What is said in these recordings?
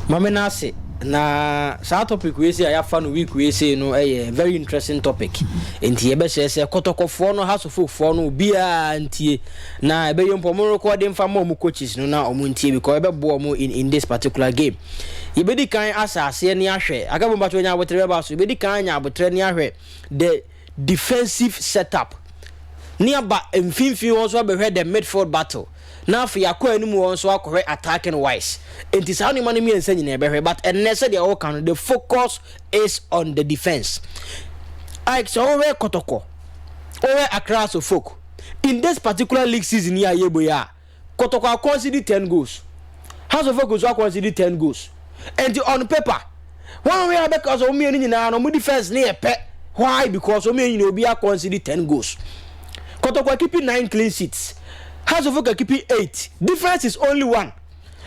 Mamenase na sa topic we say ayafa no week we say no very interesting topic. Enti ebe say Kotoko no House of Folk no bia ntie na ebe yompo mo record mfa mo coaches no na omo ntie because ebe bo mo in this particular game. Yebedi kan asase ne ahwe agabo mbato nya abotre ba so yebedi kan nya abotre ne ahwe the defensive setup nearby mfimfi won so be the midfield battle. Now for your coin mu so correct attacking wise. It is how ni man mi ense nyina be but ennese de all can the focus is on the defense. I so we Kotoko. Over across of folk. In this particular league season here yeboya. Kotoko consider 10 goals. House of Folk also consider 10 goals. And on paper, one way because of me nyina no defense near pe. Why? Because of me be consider 10 goals. Kotoko keeping 9 clean sheets. House of Folk keeping 8. Difference is only 1.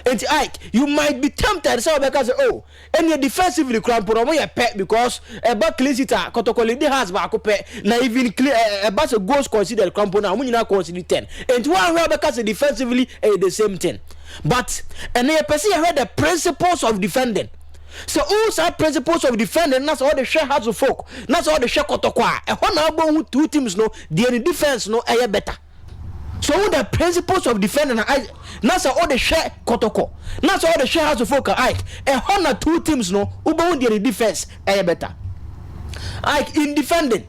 And you might be tempted so because and you defensively cramp on your pet because a back clean sheet Kotoko lady has back na even clear a bunch of goals considered cramp on when you now consider 10. And one way because defensively the same thing. But and you perceive the principles of defending. So all principles of defending, that's all the share House of Folk, that's all the share Kotoko. And one two teams no the defense no air better. So the principles of defending, that's all the share Kotoko, that's all the share House of Folk. And one or two teams no who the defense air better. In defending,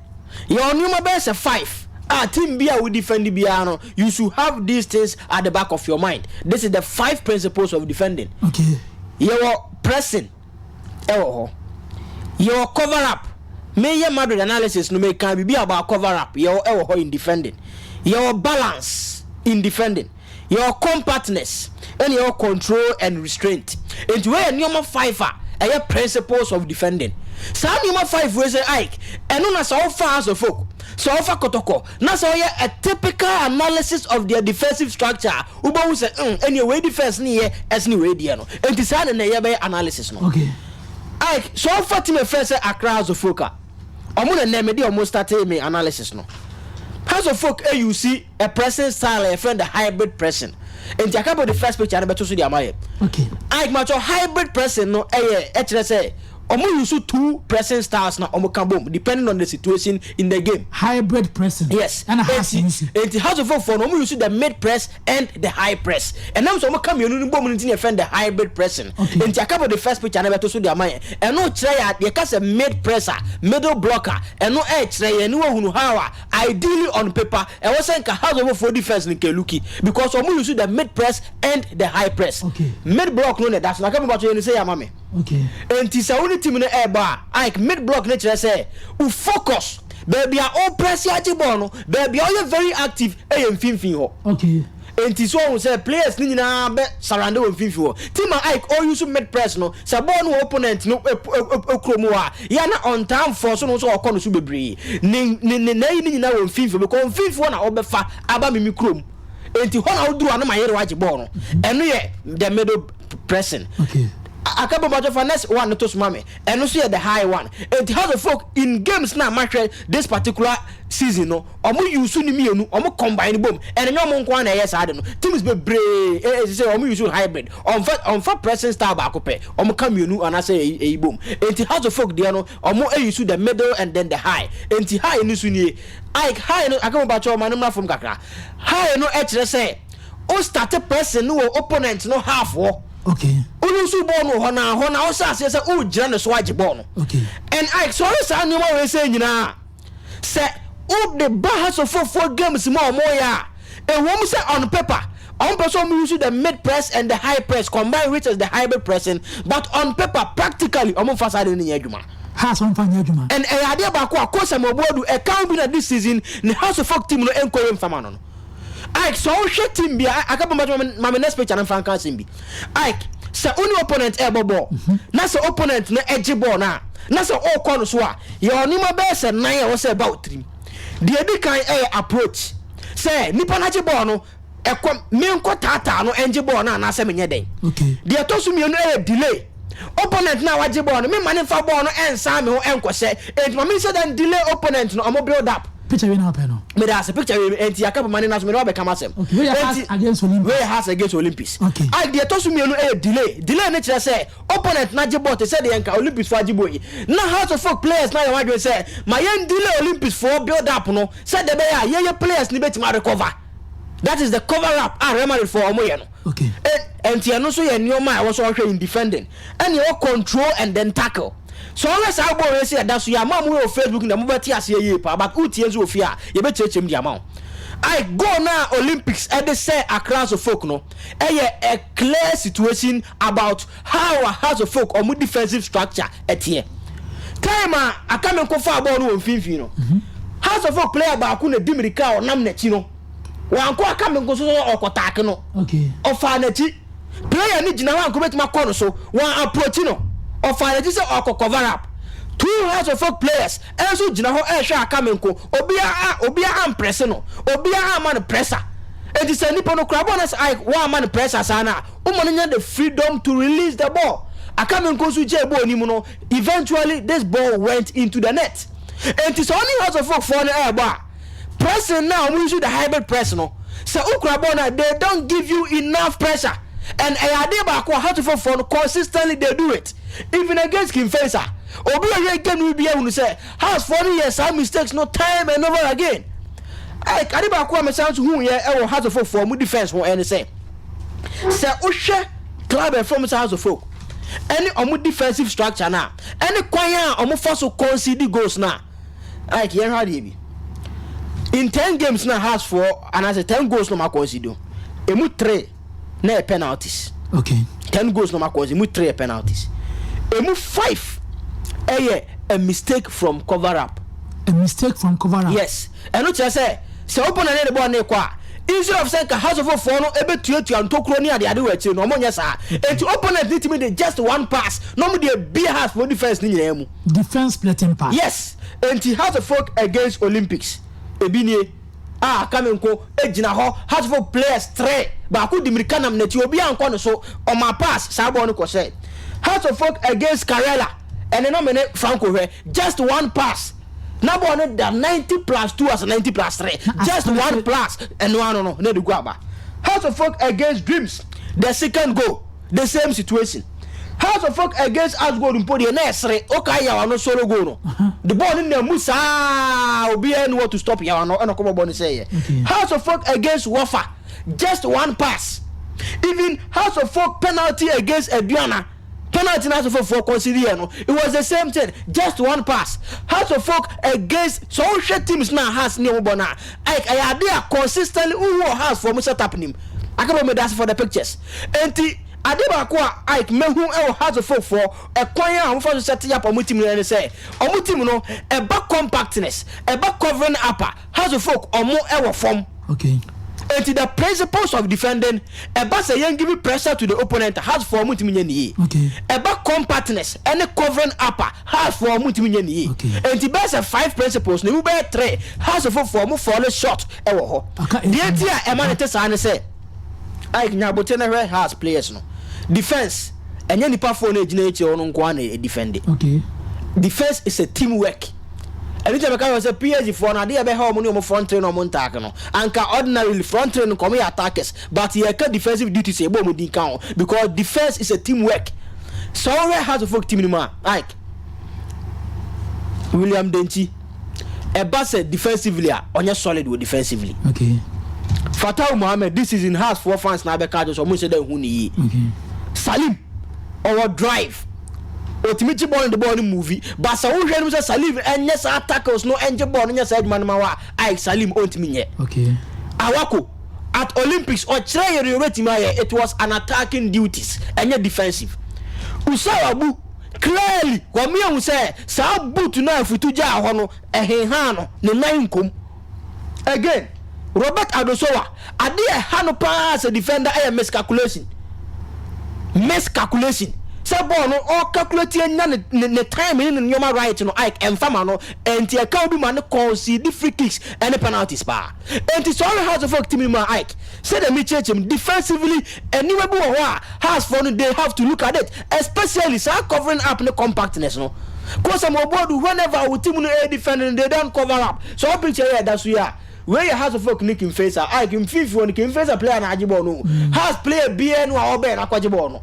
your number best 5. Team Bia will defend the Biano. You should have these things at the back of your mind. This is the 5 principles of defending. Okay. Your pressing. Your cover up. May your Madrid analysis no make can be about cover up. Your in defending. Your balance in defending. Your compactness and your control and restraint. And where number 5 are principles of defending. So number 5 we say and on as all far as of folk. So offer Kotoko. Now so a typical analysis of their defensive structure. Uba who say anyway defense ni as ni way diano. And this is an analysis no. Okay. So offer team first Accra of Folk. Omo na name dey almost start me analysis no. House of Folk you see a pressing style a friend the hybrid pressing. And Jacob the first picture beto so dia maye. Okay. Match hybrid pressing no say omo use 2 pressing styles na omo can boom depending on the situation in the game. Hybrid pressing. Yes. And it has to vote for omo use the mid press and the high press. And now so omo come you no boom in defend the hybrid pressing. Okay. And Jacob the first picture na beto so dia man. And no try you can say mid presser, middle blocker. And no try you no hunu how ideally on paper and was saying house of for defense ni keluki because omo use the mid press and the high press. Okay. Mid block no that's na come about you say ya mame. Okay. And this team in the air bar, mid block nature say, who focus, baby are all press yajibono, baby are very active, finfin. Okay. And this one say players nina be surrounded with finfin. Team all use mid press no, sabon opponent no okromoa. Yana on time for so no so okono su bebre. Nina won finfin because finfin na obefa aba mimi krom. And the one out do na my yajibono. And the middle pressing. Okay. A couple of next one to mame and also the high one. And House of Folk in games now match this particular season no omo use ni me no omo combine boom and no mo nkwan na yes ade no teams be brave say omo use hybrid on for pressing style back up omo come you and I say boom. And House of Folk there no omo use the middle and then the high. And high ni su ni high no akamo ba cho manum from kakra high no say o start pressing no opponent no half war. Okay. Ulusu bono hona osa say o gira ne so age bono. Okay. And sorry say no we say nyina. Say o the House of 4 games more ya. And when we say on paper, on person use the mid press and the high press combine which is the hybrid pressing, but on paper practically omo fasade ni adwuma. Has on fanya adwuma. And idea ba ko akosa mobodu e can be na this season the House of Folk team no enkoye mfama no. So shit team be I can't my next picture and Frank Simbi. Say only opponent ball. Na say opponent na edge ball na. Na say all corner so your nima best 9 was about 3. The other kind approach. Say nipa na edge ball no me nko tata no edge ball na say menye den. Okay. The atosu me no delay. Opponent na waje ball no me man fa ball no ensa me ho enko say. And me say then delay opponent no am build up. Picture we now peno. Me that's a picture we enti akapa mane na so me no be come asem. Okay, we has against Olympics. We has against Olympics. Okay. I dey to so me no delay. Delay na kire say opponent na je bot say dey enka Olympics for ajibo yi. Na House of Folk players na wadwe say my yen delay Olympics for build up no. Say dey be ya ye players ni betima recover. That is the cover up remedy for omo ye no. Okay. Enti eno so ye nioma I was also in defending. And you control and then tackle. So always I go say that so ya mam we on Facebook na mo beti ase ye pa but utie nso ofia ye be chechem dia ma. I go now Olympics and they say across of folk no. A clear situation about how a House of Folk or defensive structure etie. Time I come and for ball no mfimfi no. House of Folk player ba ku na dimirika o nam na chi no. Wan ko aka me nkoso okotake no. Okay. Ofa na chi. Player ni gina wan ko betima kɔ no so wan approach no. Ofa na chi se cover up. Two House of Folk players enso gina ho ehwe aka me nko. Obia am press no. Obia am man presser. It is a nipo no crab on us one man pressure sana. Umanya the freedom to release the ball. Aka me nko so je ball ni mu no. Eventually this ball went into the net. And it is only House of Folk for the air bar. Pressing now, we use the hybrid press no. So Ukrabona, they don't give you enough pressure. And Ayadeba how to for consistently they do it. Even against Kim Facer. Obi again will be able to say, has 40 years, some mistakes, no time and over again. I Kadiba Kwame sounds who ye House of Folk for defense for any say. Sir Ushe club and from House of Folk. Any omu defensive structure now. Any choir omu fossil concede goals now. I can't hardly be. In 10 games now has 4 and as a 10 goals no ma consider. Emu 3 na penalties. Okay. 10 goals no ma consider. Emu 3 penalties. Emu 5 a mistake from cover up. A mistake from cover up. Yes. And what you say? So open the ball na kwa. Instead of saying House of Folk for no ebe tuetu antokro ni ade ade wechi no omonya sa. And to opponent need to make just one pass. No me dey be half for defense ni nyina mu. Defense splitting pass. Yes. And to House of Folk against Olympics. Ebinie kamenko ejina ho House of Folk players 3 ba ku dimirika nam nati obi anko no so on my pass sa ball no ko say House of Folk against Karela and no me Franco here just one pass na ball no da 90 plus 2 as 90 plus 3 just one plus and no dey go aba. House of Folk against Dreams the second goal the same situation. House of Folk against Asgold Mpodi na esre okay ya no solo goal no. The ball in the musa obi any want to stop ya no e no come ball say. House of Folk against Wafa just one pass. Even House of Folk penalty against Eduana penalty House of Folk for consider no it was the same thing just one pass. House of Folk against so teams now has ni obo na I dey consistently who house for me set up nim I can remember that for the pictures enti Adeba kwa Ike mehu House of Folk for a kwanya am for set up on team and say on team no e back compactness e back covering upper House of Folk or more form. Okay. And the principles of defending a bass a young give pressure to the opponent has for multimillion. Okay. A back compactness and a covering upper has for multimillion. Okay. And the best of 5 principles, no bear 3 has a for fall short. The idea a man at say I can Botena has players no defense and any perform nature on one defending. Okay. Defense is a teamwork. Anytime I can say PSG for an idea about how many front train or montac and can ordinarily front train come attackers, but he can defensive duty say count because defense is a teamwork. So where has a folk team in like William Denchi a bass defensively on your solid with defensively. Okay. Fatah Mohammed this is in house 4 fans na be card almost say huni. Okay. Salim our drive ultimate ball in the ball movie but so we say Salim and yes attackers no enje ball yes side man ma I Salim ultimate. Okay. Awako at Olympics or try it was an attacking duties and yet defensive. Usawabu clearly when me say sa boot na futuja hono ehehano ne nan kom again Robert Adosowa ade hano pass a defender miscalculation say ohwe ball no all calculate nya ne time in nyoma right no Ike emfama no enti account bi ma ne concede free kicks and penalties pa enti so all has of folk team ma Ike say the him defensively anywhere bi wo has for no they have to look at it especially so covering up the compactness no cause am board whenever our team no defending they don't cover up so open chair here that's where you has of folk nicking face I can feel when can face a player na ajibo no has player BN wa obe na kwajibo no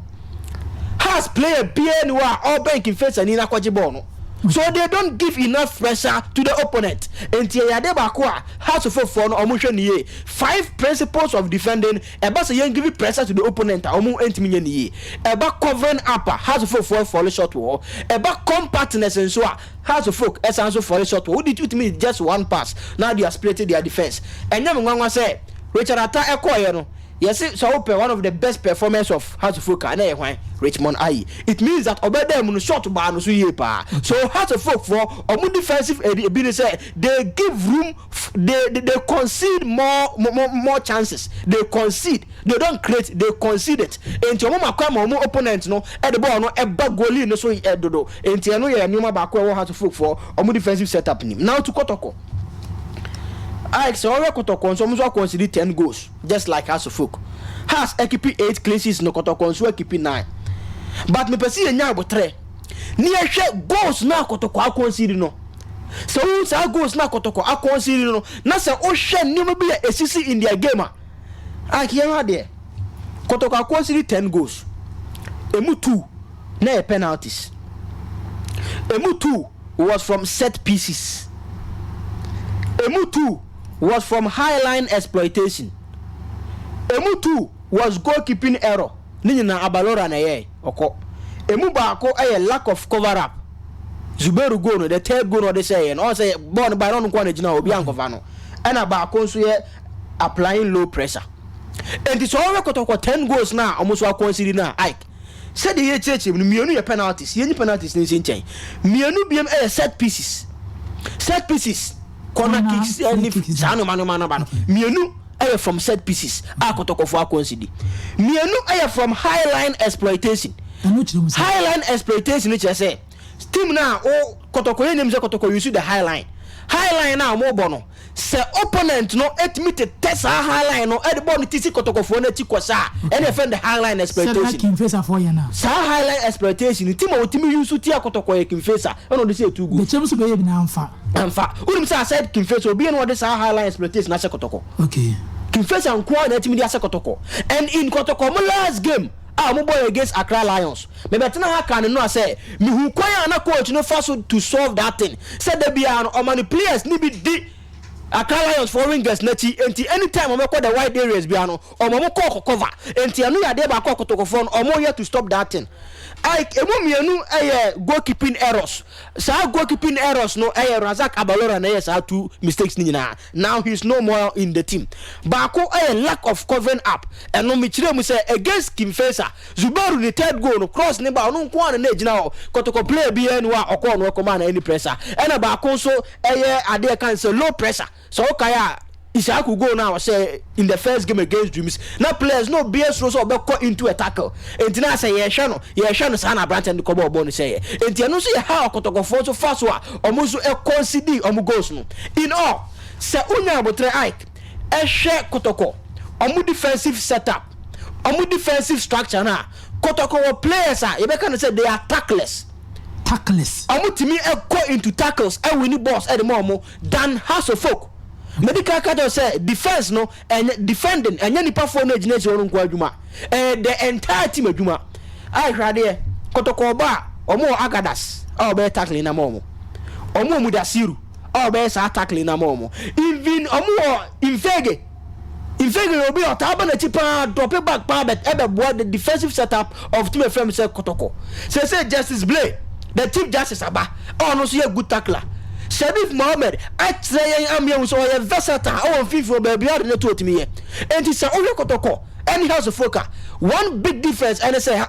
has player BN wa obe can face ani na kwajibo no so they don't give enough pressure to the opponent enti ya de ba ko has of folk no omo hwe niye 5 principles of defending eba say you give pressure to the opponent omo entimi nya niye eba covering up has of folk fall short wall eba compactness and so has of folk essence fall short wall did you mean just one pass now they are splitting their defense and nyam nwanwa say Richard Atta ekoye no yes so open one of the best performance of House of Folk na e hwan Richmond Ayi it means that obedem no short bar no so ye pa so House of Folk for omu defensive ability say they give room they concede more chances they concede they don't create they concede it enti omu makwa omu opponent no e the ball no e ba goalie no so e dodo enti eno ye nyoma ba kwa House of Folk for omu defensive setup nim now to Kotoko Ike so already Kotoko so muso consider 10 goals just like House of Folk has equipe 8 clean sheets no Kotoko so equipe 9 but me pesi enya abotre ni ehwe goals na Kotoko akonsiri no so who say goals na Kotoko akonsiri no na say o hwe nimo bi esisi in their game Ike here there Kotoko akonsiri 10 goals emu 2 na penalties emu 2 was from set pieces emu 2 was from high line exploitation. Emu 2 was goalkeeping error. Ni na abalora na ye oko. Emu ba ko lack of cover up. Zuberu go no the third goal no they say no say born by no kwa na gina obi ankova no. Ena ba ko so ye applying low pressure. And it's all Kotoko 10 goals na almost wa consider na Ike. Said the ye church mienu ye penalties. Ye ni penalties ni nchen. Mienu biem set pieces. Set pieces. Corner kicks and Sano Mano Mienu are from set pieces. Kotoko for consider. Mienu are from high line exploitation. High line exploitation, which I say. Team now, Kotoko names Kotoko, you see the high line. High line now, more bono. Se opponent no admitted test high line no at the bone tisi Kotoko for netikosa and defend the high line exploitation. Sa high line exploitation, team of team use to tia Kotoko a Kinfesa. I know they say too good. The chance to be in Amfa. Unim sa said Kinfesa will be in what this high line exploitation as a Kotoko. Okay. Kinfesa and Kwa media as a Kotoko. And in Kotoko last game. Mo boy against Accra Lions. Me betina ha kan no say me hu kwaya na coach no faso to solve that thing. Said there be an many players ni bi di Accra Lions for wingers nati enti anytime o make the wide areas bi ano o mo call cover enti anu ya dey ba call Kotoko phone o mo here to stop that thing. Emu mienu goalkeeping errors. Sa goalkeeping errors no Razak Abalora na yes had 2 mistakes ni na. Now he's no more in the team. Bako lack of covering up. And no michire mu say against Kinfesa. Zubaru the third goal no cross ne ba no nko na gina o. Kotoko play bi enu a okọ no command any pressure. And Bako so ade kan say low pressure. So kaya Isaku go now say in the first game against Dreams. Now players no BS Rose or caught into a tackle. And now say yeah shano sana branch and the cobo bone say. And you know see how Kotoko for so fast wa almost a concede goals no. In all, say unya botre Ike a share Kotoko. Omu defensive setup. Omu defensive structure na. Kotoko players are you can say they are tackless. Omu timi go into tackles and winning balls at the moment than House of Folk. Medical card say defense no and defending and any perform no ginate won nko adwuma the entire team adwuma I hwade Kotoko ba omo agadas be tackling na momo omo mudasiru be sa tackling na momo even omo infege obi otaba na tipa drop back pa bet the defensive setup of team FM say Kotoko say Justice Blay the chief justice aba no so good tackler Shabif Mohammed at say am you so versatile on FIFA baby are not to me and it's only Kotoko any House of Folk one big difference and say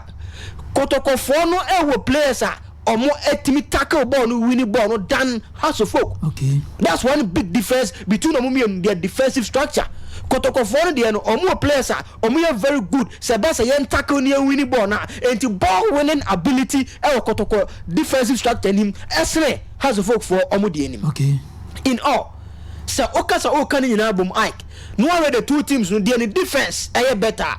Kotoko for no players are or more etimi tackle ball no winning ball no than House of Folk. Okay, that's one big difference between them and their defensive structure. Kotoko for the no omo players are omo very good se ba se yen tackle near winning ball na enti ball winning ability e Kotoko defensive structure nim esre has a folk for omo de nim. Okay. In all so okasa o kan nyina bom Ike no are the two teams no the defense better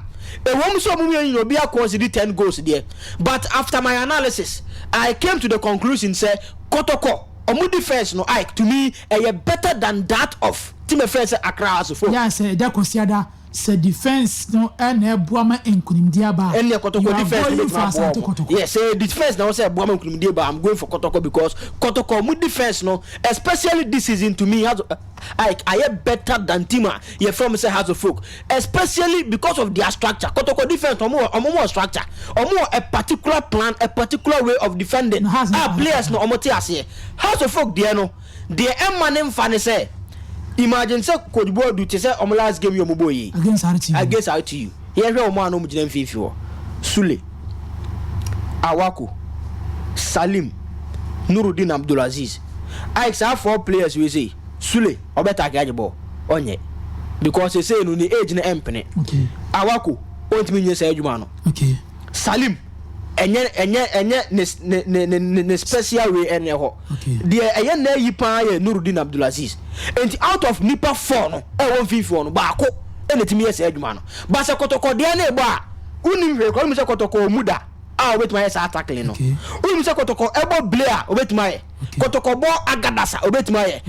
e won so omo yin obi consider 10 goals there, but after my analysis I came to the conclusion say Kotoko omo defense no Ike to me better than that of team defense Accra as for. Yes, that consider se defense no na boama enkunimdia ba. And Kotoko defense. Yes, say defense now say boama enkunimdia ba. I'm going for Kotoko because Kotoko mu defense no, especially this season to me has I better than Tima. You from say has a folk, especially because of their structure. Kotoko defense more structure, more a particular plan, a particular way of defending. Players no omote ase. Has a folk there no. The manem fan say. Imagine say coach boy do say on last game you boy against RTU. Here we man no mujina mfifi Sule, Awako, Salim, Nuruddin Abdulaziz. I say 4 players we say Sule obeta gaje ball onye because they say no ni age na empene. Okay. Awako ontimi nye say adwuma no. Okay. Salim enye ne special way ene ho. The enye na yipa ye Nuruddin Abdulaziz. And out of nipa 4 no e won fifi no ba ko ene timi ye say adwuma no. Ba se Kotoko de na egba unim hwe ko mi se Kotoko muda obet my tackling no. Unim se Kotoko ebo player obet my Kotoko bo agadasa obet my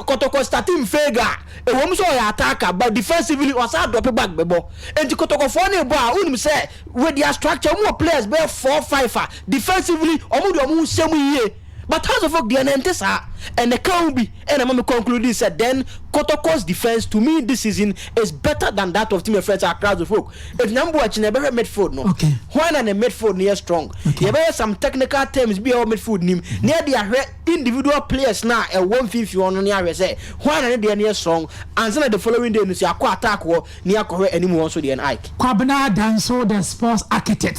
Kotoko starting fega e won so ya attacker but defensively was a drop back bebo and Kotoko for na ebo unim say with their structure more players be 4-5 defensively omo de omo semu yie. But how the fuck the Anantesa and the can be and I'm concluding said then Kotoko's defense to me this season is better than that of team friends across the folk. If number watching a better midfield no. Okay. When and a midfield near strong. Okay. You better some technical terms be our midfield nim near the individual players now a 150 on near say when and they near strong and then the following day you see a attack war near correct anymore so the Ike. Kwabena Danso the sports architect.